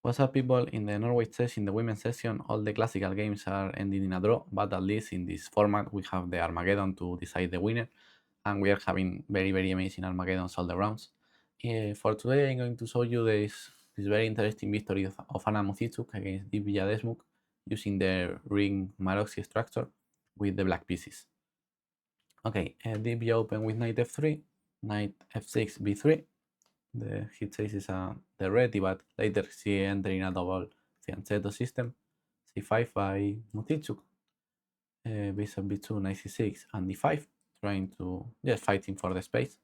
What's up, people? In the Norway session, the women's session, all the classical games are ending in a draw, but at least in this format, we have the Armageddon to decide the winner, and we are having very amazing Armageddons all the rounds. For today, I'm going to show you this very interesting victory of Anna MUZYCHUK against Divya Desmuk using the ring Maroxy structure with the black pieces. Okay, Divya open with knight f3, knight f6, b3. The hit says is the ready, but later she entered in a double fianchetto system. c5 by MUZYCHUK, bishop b2, knight c6, and d5, trying to just fighting for the space.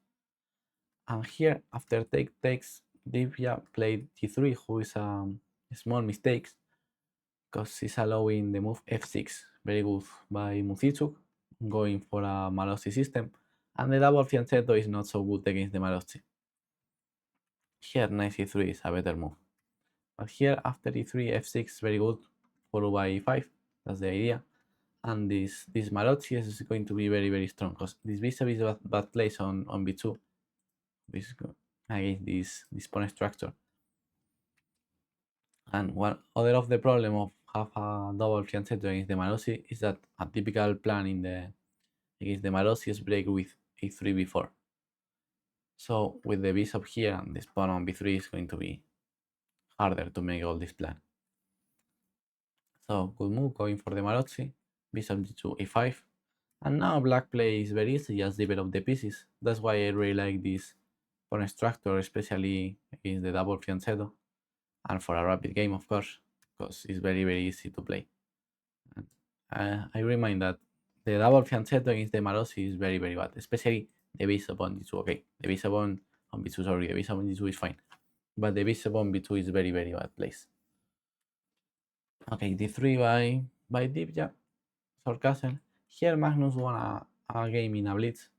And here, after takes, Divya played g3, who is a small mistake because she's allowing the move f6. Very good by MUZYCHUK, going for a Maroczy system, and the double fianchetto is not so good against the Maroczy. Here knight c3 is a better move. But here after e3, f6 very good, followed by e5. That's the idea. And this Maroczy is going to be very strong because this bishop is bad place on b2. This against this pawn structure. And one other of the problem of have a double fianchetto against the Maroczy is that a typical plan in the against the Maroczy is break with e3 b4. So with the bishop here and this pawn on b3 is going to be harder to make all this plan. So good move, going for the Maroczy, bishop g2, a5. And now black plays very easy, just develop the pieces. That's why I really like this pawn structure, especially against the double fianchetto. And for a rapid game, of course, because it's very easy to play. And, I remind that the double fianchetto against the Maroczy is very bad, especially the bishop on d2. Okay, the bishop on b2, sorry, the bishop on d2 is fine. But the bishop on b2 is very bad place. Okay, d3 by Divya, short castle. Here Magnus won a game in a blitz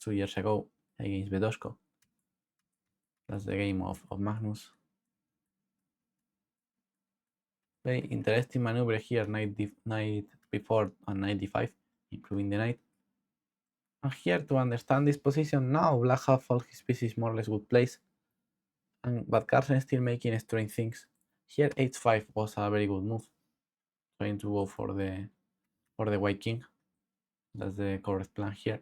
2 years ago against Bedoshko. That's the game of Magnus. Very interesting maneuver here, knight b4 and knight d5, improving the knight. And here, to understand this position, now black have all his pieces more or less good place. But Carlsen is still making strange things. Here h5 was a very good move, trying to go for the white king. That's the correct plan here.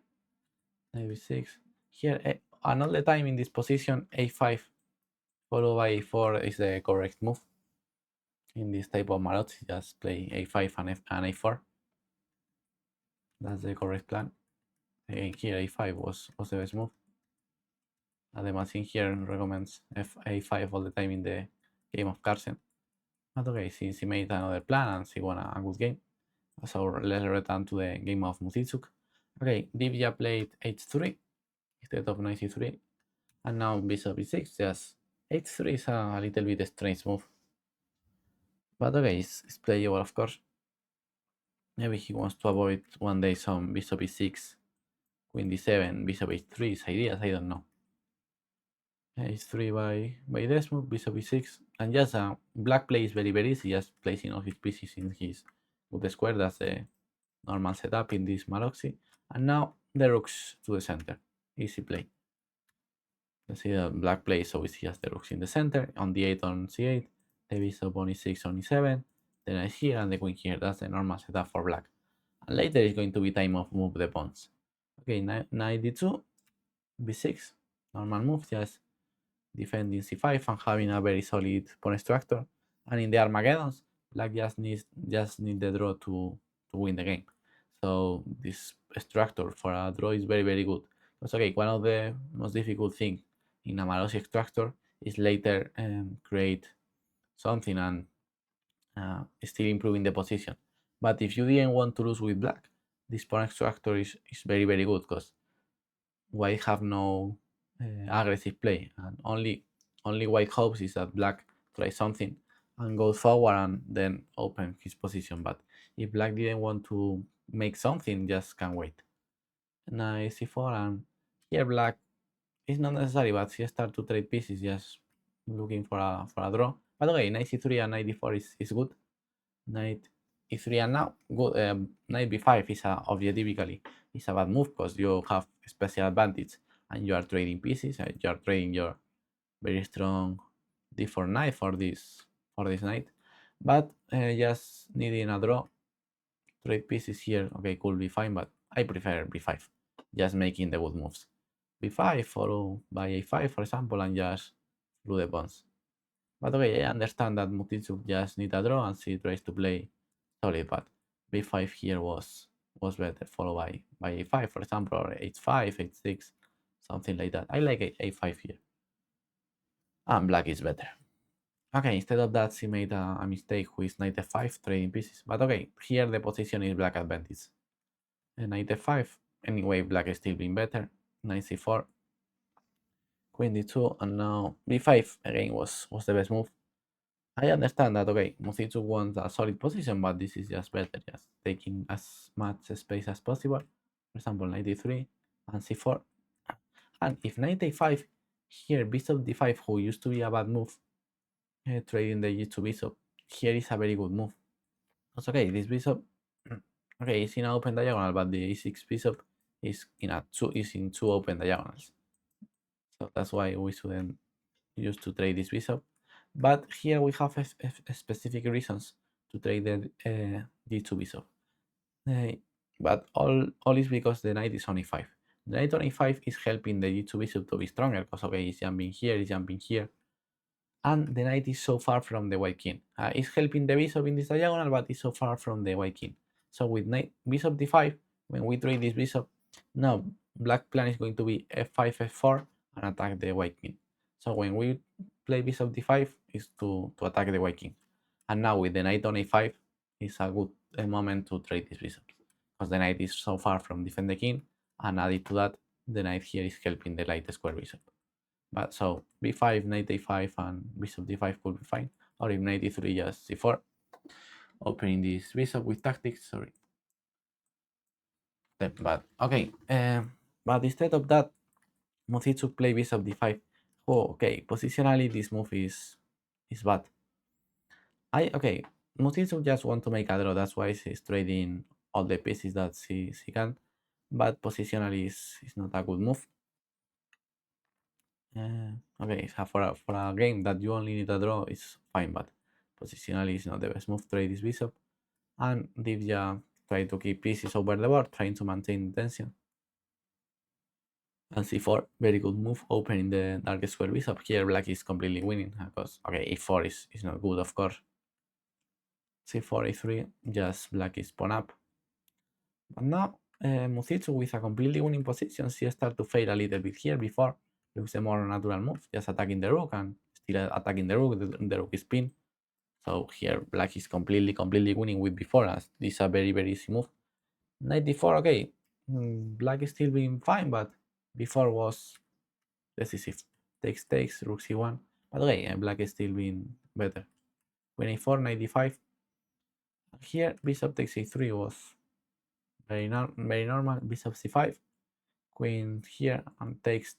Knight b6. Here, and all the time in this position, a5 followed by a4 is the correct move. In this type of Maroczy, just play a5 and a4. That's the correct plan. Again, here a5 was the best move. And the machine here recommends a5 all the time in the game of Carlsen. But okay, she made another plan and she won a good game. So let's return to the game of MUZYCHUK. Okay, Divya played h3 instead of knight c3. And now bishop e6, just h3 is a little bit strange move. But okay, it's playable, of course. Maybe he wants to avoid one day some bishop e6, queen d7, bishop h3 ideas, I don't know. h3 by Desmuk, bishop e6, and just black plays very easy, just placing all his pieces in his good square. That's the normal setup in this Maroczy. And now the rooks to the center, easy play. Let's see the black plays, so it's just the rooks in the center, on d8 on c8, the bishop on e6 on e7, the knight here and the queen here. That's the normal setup for black. And later it's going to be time of move the pawns. Okay, knight d2, b6, normal move, just defending c5 and having a very solid pawn structure. And in the Armageddons, black just need the draw to win the game. So this structure for a draw is very good. Because okay, one of the most difficult things in a Maroczy structure is later create something and still improving the position. But if you didn't want to lose with black, this pawn structure is very good because white have no aggressive play, and only white hopes is that black tries something and goes forward and then open his position. But if black didn't want to make something, just can wait. Knight c4, and here black is not necessary, but she start to trade pieces, just looking for a draw. But okay, knight c3 and knight d4 is good. Knight e3 and now good. Knight b5 is objectively is a bad move because you have special advantage and you are trading pieces. You are trading your very strong d4 knight for this for this knight. But just needing a draw, trade pieces here, okay, could be fine, but I prefer b5, just making the good moves. b5 followed by a5, for example, and just through the pawns. But okay, I understand that MUZYCHUK just need a draw and she tries to play solid, but b5 here was better, followed by a5, for example, or h5, h6, something like that. I like a5 here. And black is better. Okay, instead of that, she made a mistake with knight f5, trading pieces. But okay, here the position is black advantage. And knight f5, anyway, black is still being better. Knight c4, queen d2, and now b5 again was the best move. I understand that, okay, MUZYCHUK wants a solid position, but this is just better, just taking as much space as possible. For example, knight d3 and c4. And if knight a5, here bishop d5, who used to be a bad move, trading the g2 bishop, here is a very good move. That's okay, this bishop, okay, it's in an open diagonal, but the e6 bishop is in two open diagonals. So that's why we shouldn't use to trade this bishop. But here we have specific reasons to trade the g2 bishop. But all is because the knight is on e5. The knight on e5 is helping the g2 bishop to be stronger, because okay, it's jumping here, and the knight is so far from the white king. It's helping the bishop in this diagonal, but it's so far from the white king. So with knight bishop d5, when we trade this bishop, now black plan is going to be f5, f4, and attack the white king. So when we play bishop d5, is to attack the white king. And now with the knight on a5, it's a good moment to trade this bishop, because the knight is so far from defend the king, and added to that, the knight here is helping the light square bishop. But so b5, knight a5, and bishop d5 could be fine. Or if knight e3, just c4. Opening this bishop with tactics, sorry. But okay, but instead of that, MUZYCHUK play bishop d5. Oh, okay, positionally this move is bad. Okay, MUZYCHUK just want to make a draw, that's why she's trading all the pieces that she can. But positionally is not a good move. Okay, so for a game that you only need a draw, it's fine, but positionally is not the best move. Trade this bishop, and Divya try to keep pieces over the board, trying to maintain tension. And c4, very good move, opening the dark square bishop. Here black is completely winning, because okay, e4 is not good, of course. c4, a3, just black is pawn up. But now MUZYCHUK with a completely winning position, she start to fail a little bit here. Before looks a more natural move, just attacking the rook and still attacking the rook. The rook is pinned. So here black is completely winning with before, as this is a very easy move. Knight d4, okay, black is still being fine, but before was decisive. Takes, rook c1, but okay, black is still being better. Queen a4, knight d5. Here bishop takes a3 was very normal. Bishop c5, queen here, and takes,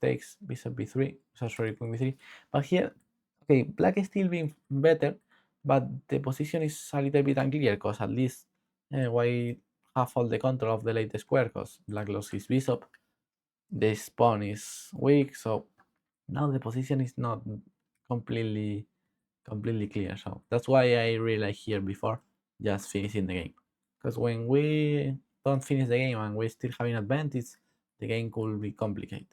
bishop b3, so sorry, queen b3. But here, okay, black is still being better, but the position is a little bit unclear, because at least white have all the control of the late square, because black lost his bishop. This pawn is weak, so now the position is not completely clear. So that's why I really like here before just finishing the game, because when we don't finish the game and we still having advantage, the game could be complicated,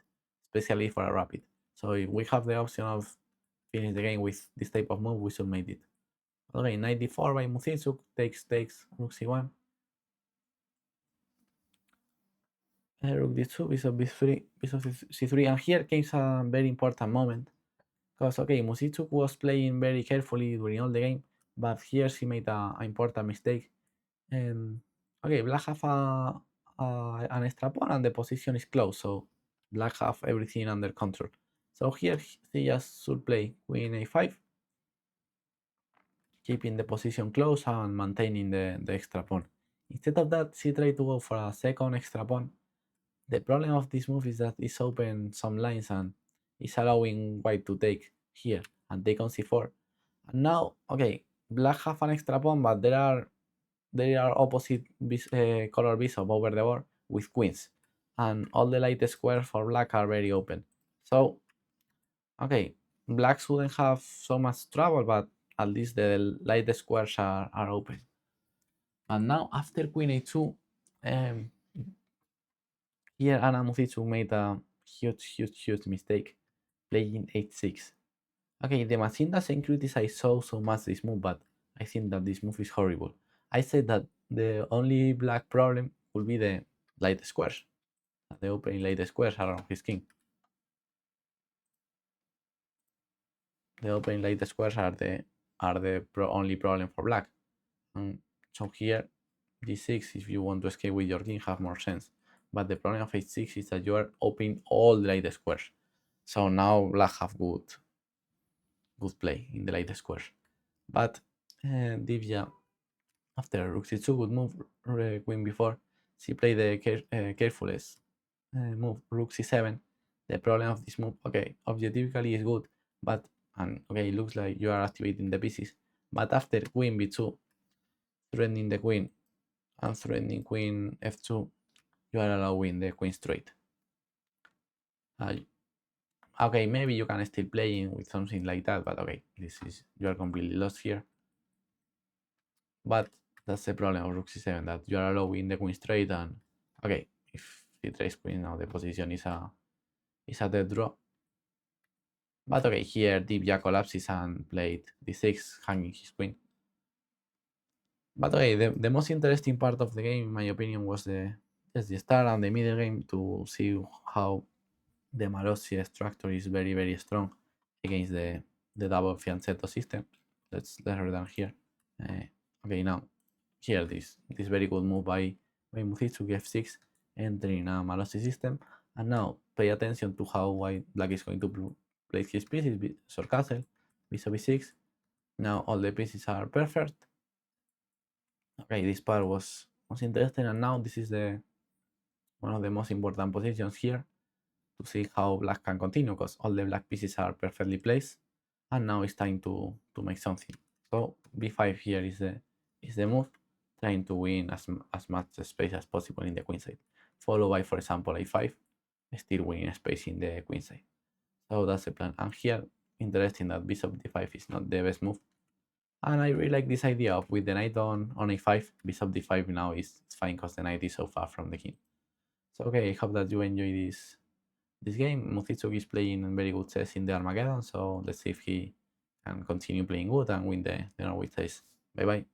especially for a rapid. So if we have the option of finish the game with this type of move, we should make it. Okay, knight d4 by MUZYCHUK, takes, rook c1, rook d2, bishop b3, bishop c3, and here comes a very important moment, because okay, MUZYCHUK was playing very carefully during all the game, but here she made an important mistake. Okay, black have an extra pawn and the position is close, so black have everything under control. So here she just should play queen a5, keeping the position close and maintaining the extra pawn. Instead of that, she tried to go for a second extra pawn. The problem of this move is that it's open some lines and it's allowing white to take here and take on c4. And now, okay, black have an extra pawn, but there are opposite color bishop over the board with queens, and all the light squares for black are very open. So, okay, black shouldn't have so much trouble, but at least the light squares are open. And now after queen a2, um, here Anna MUZYCHUK made a huge mistake, playing h6. Okay, the machine doesn't criticize so much this move, but I think that this move is horrible. I said that the only black problem will be the light squares, the opening light squares around his king. The opening light squares are the only problem for black. And so here, d6, if you want to escape with your king, have more sense. But the problem of h6 is that you are opening all the light squares. So now black have good play in the light squares. But Divya, after rook c2 would move queen before, she played the carefulest move, rook c7. The problem of this move, okay, objectively is good, but and okay, it looks like you are activating the pieces. But after queen b2, threatening the queen and threatening queen f2, you are allowing the queen straight. Okay, maybe you can still playing with something like that, but okay, you are completely lost here. But that's the problem of rook c7, that you are allowing the queen straight, and okay, if he tries queen now, the position is a dead draw. But okay, here Divya collapses and played d6, hanging his queen. But okay, the most interesting part of the game, in my opinion, was the start and the middle game, to see how the Malossi structure is very strong against the double fianchetto system. Let's run here. Okay, now here this very good move by MUZYCHUK f6, entering a Malossi system. And now pay attention to how black is going to place his pieces. Short castle, bishop b6. Now all the pieces are perfect. Okay, this part was interesting, and now this is the one of the most important positions here, to see how black can continue, because all the black pieces are perfectly placed, and now it's time to make something. So b5 here is the move, trying to win as much space as possible in the queen side, followed by, for example, a5, still winning space in the queen side. So that's the plan. And here, interesting that bishop d5 is not the best move, and I really like this idea of, with the knight on a5, bishop d5 now is fine because the knight is so far from the king. So okay, I hope that you enjoy this game. MUZYCHUK is playing very good chess in the Armageddon, so let's see if he can continue playing good and win the Norway chess. Bye bye.